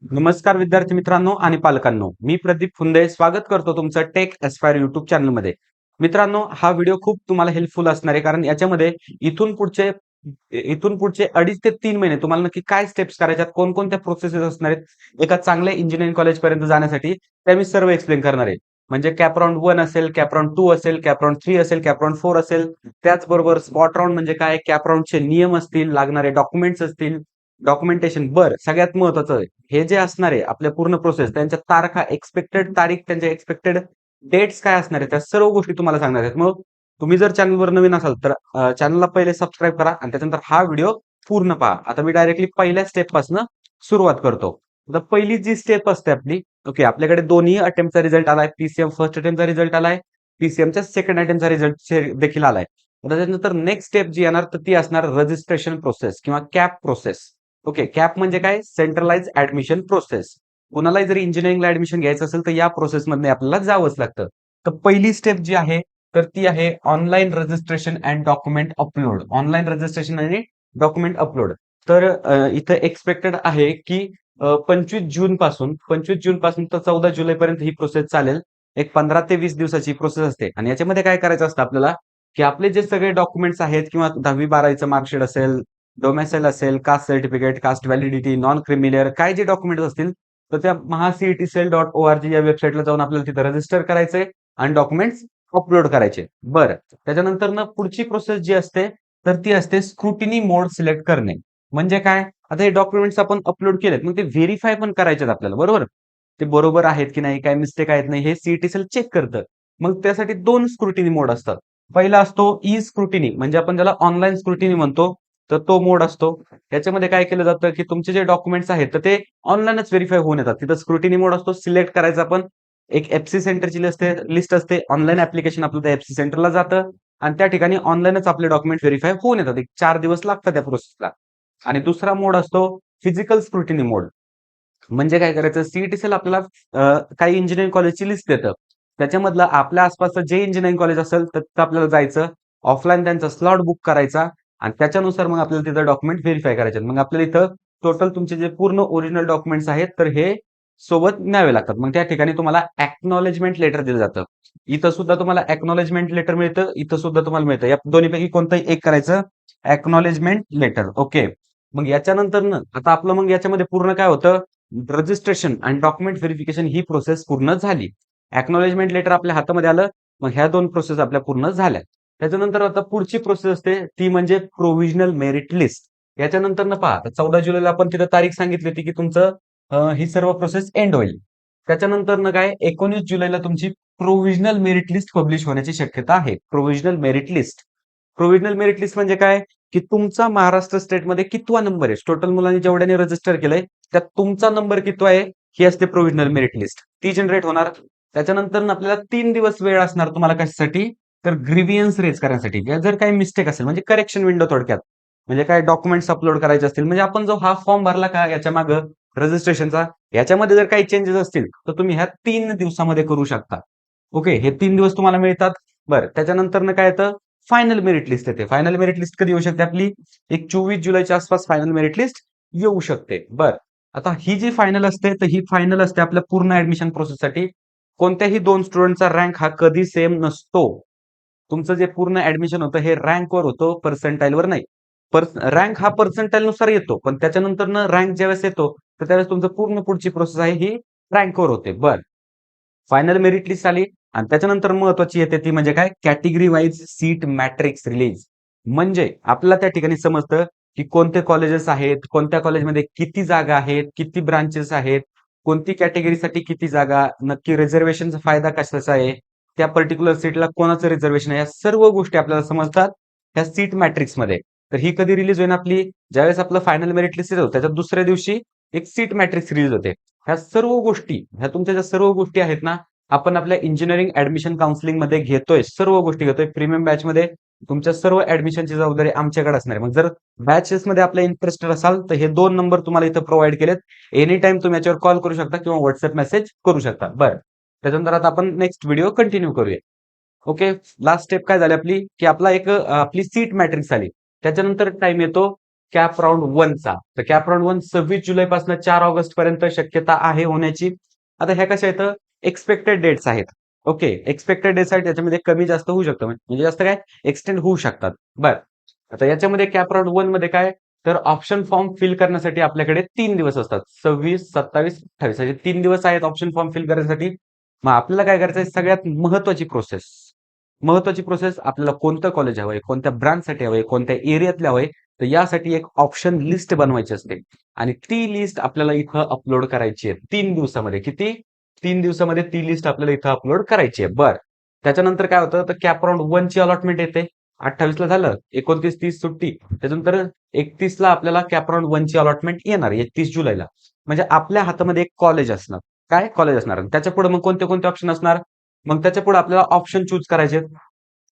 नमस्कार विद्यार्थी मित्रांनो आणि पालकांनो. मी प्रदीप फुंदे स्वागत करतो तुमचं टेक एस्पायर युट्यूब चॅनलमध्ये. मित्रांनो, हा व्हिडिओ खूप तुम्हाला हेल्पफुल असणार आहे, कारण याच्यामध्ये इथून पुढचे इथून पुढचे 2.5 ते 3 महिने तुम्हाला नक्की काय स्टेप्स करायच्यात, कोणकोणत्या प्रोसेसेस असणार आहेत एका चांगल्या इंजिनिअरिंग कॉलेजपर्यंत जाण्यासाठी, त्या मी सर्व एक्सप्लेन करणार आहे. म्हणजे कॅप राउंड 1 असेल, कॅप राउंड 2 असेल, कॅप राउंड 3 असेल, कॅप राउंड 4 असेल. त्याचबरोबर स्पॉट राउंड म्हणजे काय, कॅप राउंडचे नियम असतील, लागणारे डॉक्युमेंट्स असतील, डॉक्युमेंटेशन. सगळ्यात महत्वाचं हे जे असणार आहे आपल्या पूर्ण प्रोसेस, त्यांच्या तारखा, एक्सपेक्टेड तारीख, त्यांच्या एक्सपेक्टेड डेट्स काय असणार आहे, त्या सर्व गोष्टी तुम्हाला सांगणार आहेत. मग तुम्ही जर चॅनलवर नवीन असाल तर चॅनलला पहिले सबस्क्राईब करा आणि त्याच्यानंतर हा व्हिडिओ पूर्ण पहा. आता मी डायरेक्टली पहिल्या स्टेप पासून सुरुवात करतो. आता पहिली जी स्टेप असते आपली, ओके, आपल्याकडे दोन्ही अटेम्प्टचा रिझल्ट आलाय. पीसीएम फर्स्ट अटेम्प्टचा रिझल्ट आलाय, पीसीएमच्या सेकंड अटेम्प्टचा रिझल्ट देखील आलाय. त्याच्यानंतर नेक्स्ट स्टेप जी येणार तर ती असणार रजिस्ट्रेशन प्रोसेस किंवा कॅप प्रोसेस. ओके, कॅप म्हणजे काय, सेंट्रलाइज ऍडमिशन प्रोसेस. कुणालाही जरी इंजिनिअरिंगला ऍडमिशन घ्यायचं असेल तर या प्रोसेसमध्ये आपल्याला जावंच लागतं. तर पहिली स्टेप जी आहे तर ती आहे online registration and document upload. Online registration आणि डॉक्युमेंट अपलोड. तर इथं एक्सपेक्टेड आहे की 25 जून पासून तर 14 जुलै पर्यंत ही प्रोसेस चालेल. एक 15 ते 20 दिवसाची प्रोसेस असते. आणि याच्यामध्ये काय करायचं असतं आपल्याला, की आपले जे सगळे डॉक्युमेंट्स आहेत किंवा 10वी-12वीचं मार्कशीट असेल, डोमेसाईल असेल, caste certificate, caste validity, non creamy layer, काय जे डॉक्युमेंट्स असतील तर त्या महासीईटीसेल.org या वेबसाईटला जाऊन आपल्याला तिथं रजिस्टर करायचंय आणि डॉक्युमेंट्स अपलोड करायचे. बरं, त्याच्यानंतर ना पुढची प्रोसेस जी असते तर ती असते स्क्रुटिनी मोड सिलेक्ट करणे. म्हणजे काय, आता हे डॉक्युमेंट्स आपण अपलोड केलेत, मग ते व्हेरीफाय पण करायचे आपल्याला, बरोबर. ते बरोबर आहेत की नाही, काय मिस्टेक आहेत नाही, हे सीईटीसेल चेक करतं. मग त्यासाठी 2 स्क्रुटिनी मोड असतात. पहिला असतो ई स्क्रुटिनी, म्हणजे आपण ज्याला ऑनलाईन स्क्रुटिनी म्हणतो. तर तो मोड असतो. याच्यामध्ये काय केलं जातं, की तुमचे जे डॉक्युमेंट्स आहेत तर ते ऑनलाईनच व्हेरीफाय होऊन येतात. तिथं स्क्रुटिनी मोड असतो, सिलेक्ट करायचा आपण. एक एफसी सेंटरची लिस्ट असते. ऑनलाईन ऍप्लिकेशन आपलं त्या एफसी सेंटरला जातं आणि त्या ठिकाणी ऑनलाईनच आपले डॉक्युमेंट व्हेरीफाय होऊन येतात. एक 4 दिवस लागतात त्या प्रोसेसला. आणि दुसरा मोड असतो फिजिकल स्क्रुटिनी मोड. म्हणजे काय करायचं, सीईटीसीएल आपल्याला काही इंजिनिअरिंग कॉलेजची लिस्ट देतं. त्याच्यामधलं आपल्या आसपासचं जे इंजिनिअरिंग कॉलेज असेल तर तिथं आपल्याला जायचं, ऑफलाईन त्यांचा स्लॉट बुक करायचा आणि त्याच्यानुसार मग आपल्याला तिथं डॉक्युमेंट व्हेरीफाय करायचे. मग आपल्याला इथं टोटल तुमचे जे पूर्ण ओरिजिनल डॉक्युमेंट्स आहेत तर हे सोबत न्यावे लागतात. मग त्या ठिकाणी तुम्हाला एक्नॉलेजमेंट लेटर दिलं जातं. इथं सुद्धा तुम्हाला एक्नॉलेजमेंट लेटर मिळतं, इथं सुद्धा तुम्हाला मिळतं. या दोन्हीपैकी कोणतंही एक करायचं, एक्नॉलेजमेंट लेटर. ओके. मग याच्यानंतर ना आता आपलं मग याच्यामध्ये पूर्ण काय होतं, रजिस्ट्रेशन आणि डॉक्युमेंट व्हेरिफिकेशन ही प्रोसेस पूर्ण झाली. एक्नॉलेजमेंट लेटर आपल्या हातामध्ये आलं. मग ह्या 2 प्रोसेस आपल्या पूर्ण झाल्या. त्याच्यानंतर आता पुढची प्रोसेस असते ती म्हणजे प्रोव्हिजनल मेरिट लिस्ट. याच्यानंतर ना पहा, 14 जुलैला आपण तिथं तारीख सांगितली होती की तुमचं ही सर्व प्रोसेस एंड होईल. त्याच्यानंतर ना काय, 19 जुलैला तुमची प्रोव्हिजनल मेरिट लिस्ट पब्लिश होण्याची शक्यता आहे. Provisional merit list. Provisional merit list म्हणजे काय, की तुमचा महाराष्ट्र स्टेटमध्ये कितवा नंबर आहे, टोटल मुलांनी जेवढ्याने रजिस्टर केलंय त्यात तुमचा नंबर कितवा आहे, ही असते प्रोव्हिजनल मेरिट लिस्ट. ती जनरेट होणार. त्याच्यानंतर ना आपल्याला 3 दिवस वेळ असणार तुम्हाला कशासाठी, तर ग्रीव्हियन्स रेज करण्यासाठी. जर काही मिस्टेक असेल म्हणजे करेक्शन विंडो थोडक्यात. म्हणजे काय, डॉक्युमेंट्स अपलोड करायचे असतील, म्हणजे आपण जो हा फॉर्म भरला का याच्या मागं रजिस्ट्रेशनचा, याच्यामध्ये जर काही चेंजेस असतील तर तुम्ही ह्या 3 दिवसामध्ये करू शकता. ओके, हे 3 दिवस तुम्हाला मिळतात. बरं, त्याच्यानंतर ना काय येतं, फायनल मेरिट लिस्ट येते. फायनल मेरिट लिस्ट कधी येऊ शकते आपली, एक 24 जुलैच्या आसपास फायनल मेरिट लिस्ट येऊ शकते. बरं, आता ही जी फायनल असते तर ही फायनल असते आपल्या पूर्ण ऍडमिशन प्रोसेससाठी. कोणत्याही 2 स्टुडंटचा रँक हा कधी सेम नसतो. तुमचं जे पूर्ण ऍडमिशन होतं हे रँकवर होतं, पर्सेंटाईलवर नाही. रँक हा पर्सेंटाईल नुसार येतो, पण त्याच्यानंतर रँक ज्यावेळेस येतो तर त्यावेळेस तुमचं पूर्ण पुढची प्रोसेस आहे ही रँकवर होते. बरं, फायनल मेरिट लिस्ट आली आणि त्याच्यानंतर महत्वाची येते ती म्हणजे काय, category wise seat matrix release. म्हणजे आपल्याला त्या ठिकाणी समजतं की कोणते कॉलेजेस आहेत, कोणत्या कॉलेजमध्ये किती जागा आहेत, किती ब्रांचेस आहेत, कोणती कॅटेगरीसाठी किती जागा, नक्की रिझर्वेशनचा फायदा कशाचा आहे, त्या पर्टिक्युलर सीटला कोणाचं रिझर्वेशन आहे, या सर्व गोष्टी आपल्याला समजतात त्या सीट मॅट्रिक्स मध्ये. तर ही कधी रिलीज होईल आपली, ज्यावेळेस आपलं फायनल मेरिट लिस्ट येतो त्याच्या दुसऱ्या दिवशी एक सीट मॅट्रिक्स रिलीज होते. ह्या तुमच्या ज्या सर्व गोष्टी आहेत ना, आपण आपल्या इंजिनिअरिंग ऍडमिशन काउन्सिलिंग मध्ये घेतोय, सर्व गोष्टी घेतोय. प्रीमियम बॅच मध्ये तुमच्या सर्व ऍडमिशनची जबाबदारी आमच्याकडे असणार आहे. मग जर बॅचेस मध्ये आपल्या इंटरेस्टेड असाल तर हे 2 नंबर तुम्हाला इथं प्रोव्हाइड केलेत. एनी टाइम तुम्ही याच्यावर कॉल करू शकता किंवा व्हॉट्सअप मेसेज करू शकता. बरं, त्याच्यानंतर आता आपण नेक्स्ट व्हिडिओ कंटिन्यू करूया. ओके, लास्ट स्टेप काय झाली आपली, की आपला एक आपली सीट मॅट्रिक्स आली. त्याच्यानंतर टाइम येतो कॅप राऊंड 1चा. तर कॅप राऊंड 1 26 जुलैपासून 4 ऑगस्ट पर्यंत शक्यता आहे होण्याची. आता ह्या कशा आहेत? एक्सपेक्टेड डेट्स आहेत. ओके. एक्सपेक्टेड डेट्स आहेत त्याच्यामध्ये कमी जास्त होऊ शकतं. म्हणजे जास्त काय एक्सटेंड होऊ शकतात. बरं. आता याच्यामध्ये कॅप राऊंड 1 मध्ये काय तर ऑप्शन फॉर्म फिल करण्यासाठी आपल्याकडे 3 दिवस असतात. 26, 27, 28 असे 3 दिवस आहेत ऑप्शन फॉर्म फिल करण्यासाठी. मग आपल्याला काय करायचं आहे सगळ्यात महत्वाची प्रोसेस आपल्याला कोणतं कॉलेज हवंय, कोणत्या ब्रांचसाठी हवंय, कोणत्या एरियातले हवंय, तर यासाठी एक ऑप्शन लिस्ट बनवायची असते आणि ती लिस्ट आपल्याला इथं अपलोड करायची आहे 3 दिवसामध्ये. किती? 3 दिवसामध्ये ती लिस्ट आपल्याला इथं अपलोड करायची आहे. बरं. त्याच्यानंतर काय होतं तर कॅप राऊंड 1 ची अलॉटमेंट येते. 28 ला झालं, 29, 30 सुट्टी. त्याच्यानंतर 31 ला आपल्याला कॅप राऊंड 1 ची अलॉटमेंट येणार 31 जुलैला. म्हणजे आपल्या हातामध्ये एक कॉलेज असणार. काय? कॉलेज असणार. त्याच्या पुढे मग कोणते कोणते ऑप्शन असणार? मग त्याच्या पुढे आपल्याला ऑप्शन चूज करायचे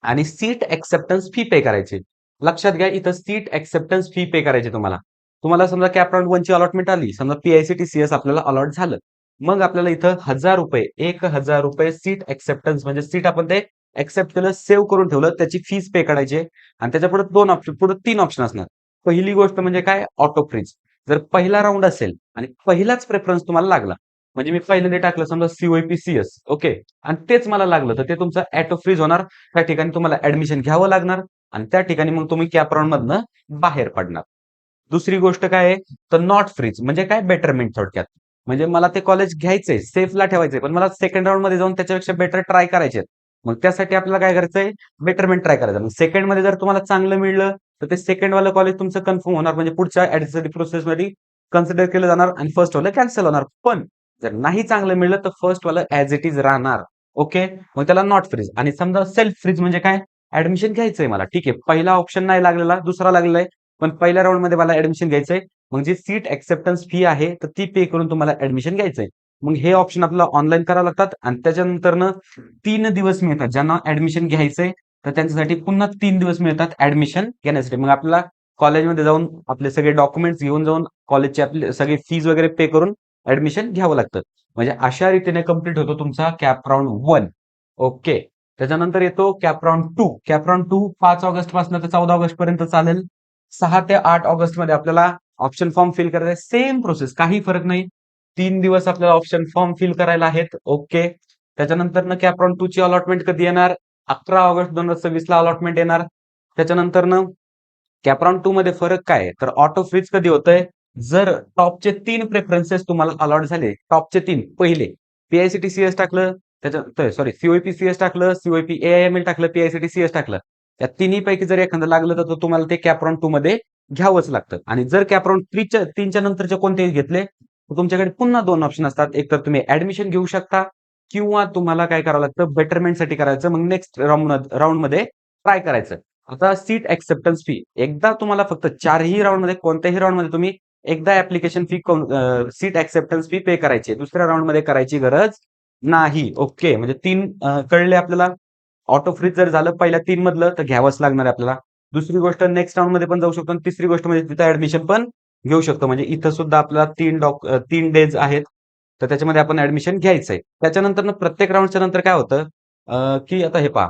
आणि सीट एक्सेप्टन्स फी पे करायची. लक्षात घ्या इथं सीट एक्सेप्टन्स फी पे करायची तुम्हाला. तुम्हाला समजा कॅप राऊंड 1 ची अलॉटमेंट आली, समजा पी-आय-सी-टी-सी-एस आपल्याला अलॉट झालं. मग आपल्याला इथं ₹1000 ₹1000 सीट एक्सेप्टन्स म्हणजे सीट आपण ते एक्सेप्ट केलं, सेव्ह करून ठेवलं, त्याची फीस पे करायची आणि त्याच्यापुढे 2 ऑप्शन पुढे 3 ऑप्शन असणार. पहिली गोष्ट म्हणजे काय ऑटो फ्रीज. जर पहिला राउंड असेल आणि पहिलाच प्रेफरन्स तुम्हाला लागला, म्हणजे मी पहिल्यांदा टाकलं समजा सी-ओ-पी-सी-एस ओके आणि तेच मला लागलं, तर ते तुमचं ऑटो फ्रीज होणार. त्या ठिकाणी तुम्हाला ऍडमिशन घ्यावं लागणार आणि त्या ठिकाणी मग तुम्ही कॅप राउंड मधनं बाहेर पडणार. दुसरी गोष्ट काय आहे तर नॉट फ्रीज म्हणजे काय बेटरमेंट थोडक्यात. म्हणजे मला ते कॉलेज घ्यायचंय, सेफला ठेवायचंय, पण मला सेकंड राउंड मध्ये जाऊन त्याच्यापेक्षा बेटर ट्राय करायचे. मग त्यासाठी आपल्याला काय करायचंय बेटरमेंट ट्राय करायचं. मग सेकंड मध्ये जर तुम्हाला चांगलं मिळलं तर ते सेकंड वालं कॉलेज तुमचं कन्फर्म होणार म्हणजे पुढच्या ऍडमिशन प्रोसेसमध्ये कन्सिडर केलं जाणार आणि फर्स्ट वालं कॅन्सल होणार. पण जर नाही चांगलं मिळलं तर फर्स्ट वालं ऍज इट इज राहणार. ओके. मग त्याला नॉट फ्रीज आणि समजा सेल्फ फ्रीज म्हणजे काय ऍडमिशन घ्यायचंय मला ठीक आहे पहिला ऑप्शन नाही लागलेला दुसरा लागलेला आहे पण पहिल्या राऊंड मध्ये मला ऍडमिशन घ्यायचंय. मग जी सीट एक्सेप्टन्स फी आहे तर ती पे करून तुम्हाला ऍडमिशन घ्यायचंय. मग हे ऑप्शन आपल्याला ऑनलाईन करावं लागतात आणि त्याच्यानंतर 3 दिवस मिळतात. ज्यांना ऍडमिशन घ्यायचंय तर त्यांच्यासाठी पुन्हा 3 दिवस मिळतात ऍडमिशन घेण्यासाठी. मग आपल्याला कॉलेजमध्ये जाऊन आपले सगळे डॉक्युमेंट्स घेऊन जाऊन कॉलेजचे आपले सगळे फीज वगैरे पे करून ऍडमिशन घ्यावं लागतं. म्हणजे अशा रीतीने कंप्लीट होतो तुमचा कॅप राऊंड 1. ओके. त्याच्यानंतर येतो cap round 2. Cap round 2 5 August पासून ते 14 ऑगस्ट पर्यंत चालेल. 6 ते 8 ऑगस्ट मध्ये आपल्याला ऑप्शन फॉर्म फिल करायचा आहे. सेम प्रोसेस काही फरक नाही. 3 दिवस आपल्याला ऑप्शन फॉर्म फिल करायला आहेत. ओके. त्याच्यानंतर कॅप राऊंड 2 ची अलॉटमेंट कधी येणार? 11 ऑगस्ट 2026 ला अलॉटमेंट येणार. त्याच्यानंतर कॅप राऊंड 2 मध्ये फरक काय आहे? तर ऑटो फ्रीज कधी होतंय? जर टॉपचे 3 प्रेफरन्सेस तुम्हाला अलॉट झाले, टॉपचे 3 पहिले पी-आय-सी-टी-सी-एस टाकलं, त्याच्या सॉरी सी-ओ-पी-सी-एस टाकलं, सी-ओ-पी-ए-आय-एम-एल टाकलं, पी-आय-सी-टी-सी-एस टाकलं. त्या तिन्ही पैकी जर एखादं लागलं तर तुम्हाला ते कॅप राऊंड 2 मध्ये घ्यावंच लागतं. आणि जर कॅप राऊंड 3च्या नंतरचे कोणतेही घेतले, तर तुमच्याकडे पुन्हा 2 ऑप्शन असतात. एक तर तुम्ही ऍडमिशन घेऊ शकता किंवा तुम्हाला काय करावं लागतं बेटरमेंटसाठी करायचं. मग नेक्स्ट राऊंड मध्ये ट्राय करायचं. आता सीट एक्सेप्टन्स फी एकदा तुम्हाला फक्त 4ही राऊंड मध्ये कोणत्याही राऊंड मध्ये तुम्ही एकदा application fee seat acceptance fee pay करायची. दुसऱ्या राऊंड मध्ये करायची गरज नाही. ओके. म्हणजे 3 कळले आपल्याला. ऑटो फ्रीज जर झालं पहिल्या 3 मधलं तर घ्यावंच लागणार आहे आपल्याला. दुसरी गोष्ट नेक्स्ट राउंड मध्ये पण जाऊ शकतो आणि तिसरी गोष्ट म्हणजे तिथं ऍडमिशन पण घेऊ शकतो. म्हणजे इथं सुद्धा आपल्याला 3 डेज आहेत. तर त्याच्यामध्ये आपण ऍडमिशन घ्यायचंय. त्याच्यानंतर प्रत्येक राऊंडच्या नंतर काय होतं की आता हे पहा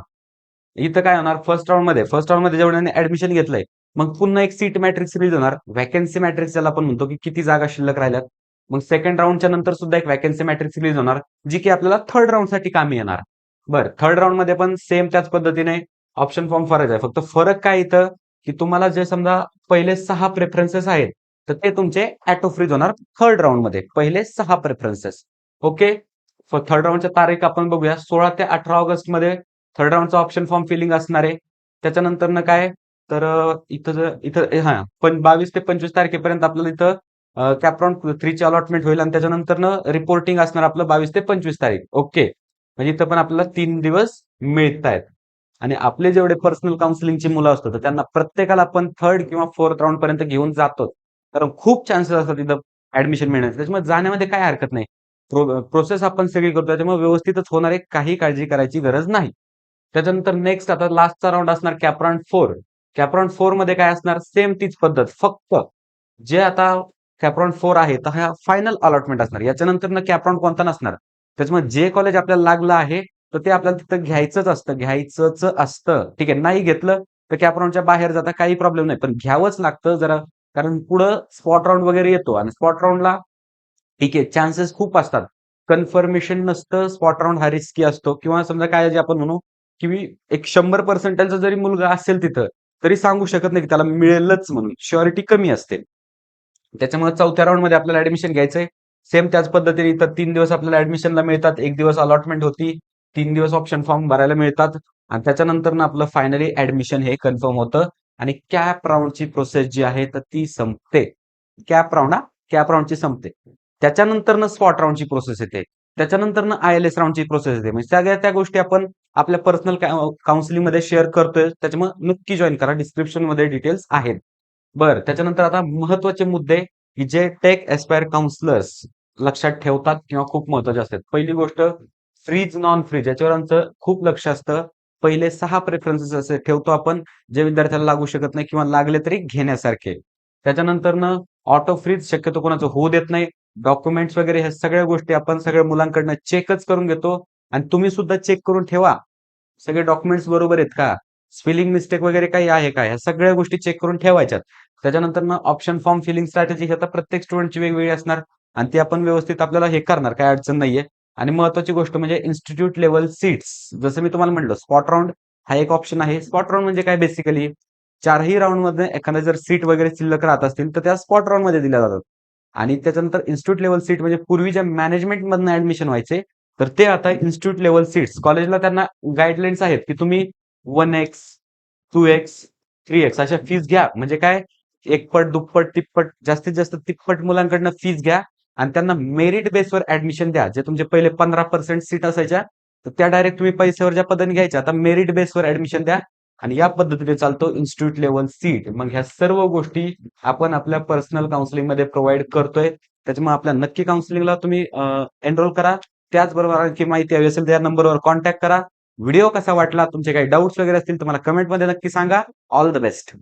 इथं काय होणार फर्स्ट राऊंड मध्ये जेवढ्यांनी ऍडमिशन घेतलंय मग पुन्हा एक सीट मॅट्रिक्स रिलीज होणार. व्हॅकन्सी मॅट्रिक्स ज्याला आपण म्हणतो की किती जागा शिल्लक राहिल्यात. मग सेकंड राऊंडच्या नंतर सुद्धा एक व्हॅकन्सी मॅट्रिक्स रिलीज होणार जी की आपल्याला थर्ड राऊंड साठी कामी येणार. बरं थर्ड राऊंड मध्ये पण सेम त्याच पद्धतीने ऑप्शन फॉर्म फरक आहे. फक्त फरक काय इथं की तुम्हाला जे समजा पहिले 6 प्रेफरन्सेस आहेत तर ते तुमचे ऑटो फ्रीज होणार थर्ड राऊंड मध्ये पहिले 6 प्रेफरन्सेस. ओके. थर्ड राऊंडच्या तारीख आपण बघूया 16 ते 18 ऑगस्ट मध्ये थर्ड राऊंडचा ऑप्शन फॉर्म फिलिंग असणार आहे. त्याच्यानंतर काय तर इथं हा पण 22 ते 25 तारखेपर्यंत आपल्याला इथं कॅप राऊंड 3 ची अलॉटमेंट होईल आणि त्याच्यानंतर रिपोर्टिंग असणार आपलं 22 ते 25 तारीख. ओके. म्हणजे इथं पण आपल्याला 3 दिवस मिळत आहेत. आणि आपले जेवढे पर्सनल काउन्सिलिंगची मुलं असतात तर त्यांना प्रत्येकाला आपण थर्ड किंवा फोर्थ राऊंड पर्यंत घेऊन जातो. कारण खूप चान्सेस असतात तिथं ऍडमिशन मिळण्याचे. त्याच्यामुळे जाण्यामध्ये काय हरकत नाही. प्रोसेस आपण सगळी करतो त्याच्यामुळे व्यवस्थितच होणार आहे. काही काळजी करायची गरज नाही. त्याच्यानंतर नेक्स्ट आता लास्टचा राऊंड असणार कॅप राऊंड 4. कॅप राऊंड 4 मध्ये काय असणार सेम तीच पद्धत फक्त जे आता कॅप राऊंड 4 आहे तर हा फायनल अलॉटमेंट असणार. याच्यानंतर कॅप राऊंड कोणता नसणार. त्याच्यामुळे जे कॉलेज आपल्याला लागलं आहे तर ते आपल्याला तिथं घ्यायचंच असतं. ठीक आहे. नाही घेतलं तर कॅप राऊंडच्या बाहेर जाता काही प्रॉब्लेम नाही. पण घ्यावंच लागतं. जरा कारण पुढं स्पॉट राउंड वगैरे येतो आणि स्पॉट राउंडला ठीक आहे, चान्सेस खूप असतात. कन्फर्मेशन नसतं, स्पॉट राउंड हा रिस्की असतो किंवा समजा काय जे आपण म्हणू, की मी एक 100% जरी मुलगा असेल तिथं, तरी सांगू शकत नाही की त्याला मिळेलच म्हणून. शुअरिटी कमी असते. त्याच्यामुळे 4थ्या राउंडमध्ये आपल्याला ॲडमिशन घ्यायचंय. सेम त्याच पद्धतीने इतर 3 दिवस आपल्याला ॲडमिशनला मिळतात. 1 दिवस अलॉटमेंट होती. 3 दिवस ऑप्शन फॉर्म भरायला मिळतात आणि त्याच्यानंतर आपलं फायनली ॲडमिशन हे कन्फर्म होतं आणि कॅप राउंडची प्रोसेस जी आहे तर ती संपते. कॅप राउंड कॅप राउंडची संपते. त्याच्यानंतरनं स्पॉट राउंडची प्रोसेस येते. त्याच्यानंतरनं आय-एल-एस राउंडची प्रोसेस येते. म्हणजे सगळ्या त्या गोष्टी आपण आपल्या पर्सनल काउन्सिलिंगमध्ये शेअर करतोय. त्याच्यामुळे नक्की जॉइन करा. डिस्क्रिप्शनमध्ये डिटेल्स आहेत. बरं, त्याच्यानंतर आता महत्त्वाचे मुद्दे, की जे टेक एस्पायर काउन्सिलर्स लक्षात ठेवतात किंवा खूप महत्त्वाचे असतात. पहिली गोष्ट फ्रीज, नॉन फ्रीज याच्यावर आमचं खूप लक्ष असतं. पहिले 6 प्रेफरन्सेस असे ठेवतो आपण, जे विद्यार्थ्याला लागू शकत नाही किंवा लागले तरी घेण्यासारखे. त्याच्यानंतरनं ऑटो फ्रीज शक्यतो कोणाचं होऊ देत नाही. डॉक्युमेंट्स वगैरे ह्या सगळ्या गोष्टी आपण सगळ्या मुलांकडनं चेकच करून घेतो आणि तुम्ही सुद्धा चेक करून ठेवा. सगळे डॉक्युमेंट्स बरोबर आहेत का? स्पेलिंग मिस्टेक वगैरे काही आहे का? ह्या सगळ्या गोष्टी चेक करून ठेवायच्यात. त्याच्यानंतर ऑप्शन फॉर्म फिलिंग स्ट्रॅटेजी ही आता प्रत्येक स्टुडंटची वेगवेगळी असणार आणि ती आपण व्यवस्थित आपल्याला हे करणार, काही अडचण नाहीये. आणि महत्त्वाची गोष्ट म्हणजे इन्स्टिट्यूट लेव्हल सीट्स. जसं मी तुम्हाला म्हटलं स्पॉट राउंड हा एक ऑप्शन आहे. स्पॉट राउंड म्हणजे काय बेसिकली 4ही राउंडमध्ये एखाद्या जर सीट वगैरे शिल्लक राहत असतील, तर त्या स्पॉट राउंडमध्ये दिल्या जातात. आणि त्याच्यानंतर इन्स्टिट्यूट लेव्हल सीट म्हणजे पूर्वी ज्या मॅनेजमेंटमधनं ॲडमिशन व्हायचे, तर ते आता इन्स्टिट्यूट लेव्हल सीट्स कॉलेजला त्यांना गाईडलाईन्स आहेत, की तुम्ही 1x, 2x, 3x अशा फीस घ्या. म्हणजे काय एकपट, दुप्पट, तिप्पट जास्तीत जास्त तिप्पट मुलांकडनं फीस घ्या आणि त्यांना मेरिट बेसवर ॲडमिशन द्या. जे तुमचे पहिले 15% सीट असायच्या, तर त्या डायरेक्ट तुम्ही पैशावर ज्या पद्धतीने घ्यायच्या, आता मेरिट बेसवर ॲडमिशन द्या आणि या पद्धतीने चालतो इन्स्टिट्यूट लेव्हल सीट. मग ह्या सर्व गोष्टी आपण आपल्या पर्सनल काउन्सिलिंगमध्ये प्रोव्हाईड करतोय. त्याच्यामुळे आपल्या नक्की काउन्सिलिंगला तुम्ही एनरोल करा. त्याचबरोबर आणखी माहिती हवी असेल तर या नंबरवर कॉन्टॅक्ट करा. व्हिडिओ कसा वाटला? तुमचे काही डाउट्स वगैरे असतील तर मला कमेंटमध्ये नक्की सांगा. All the best.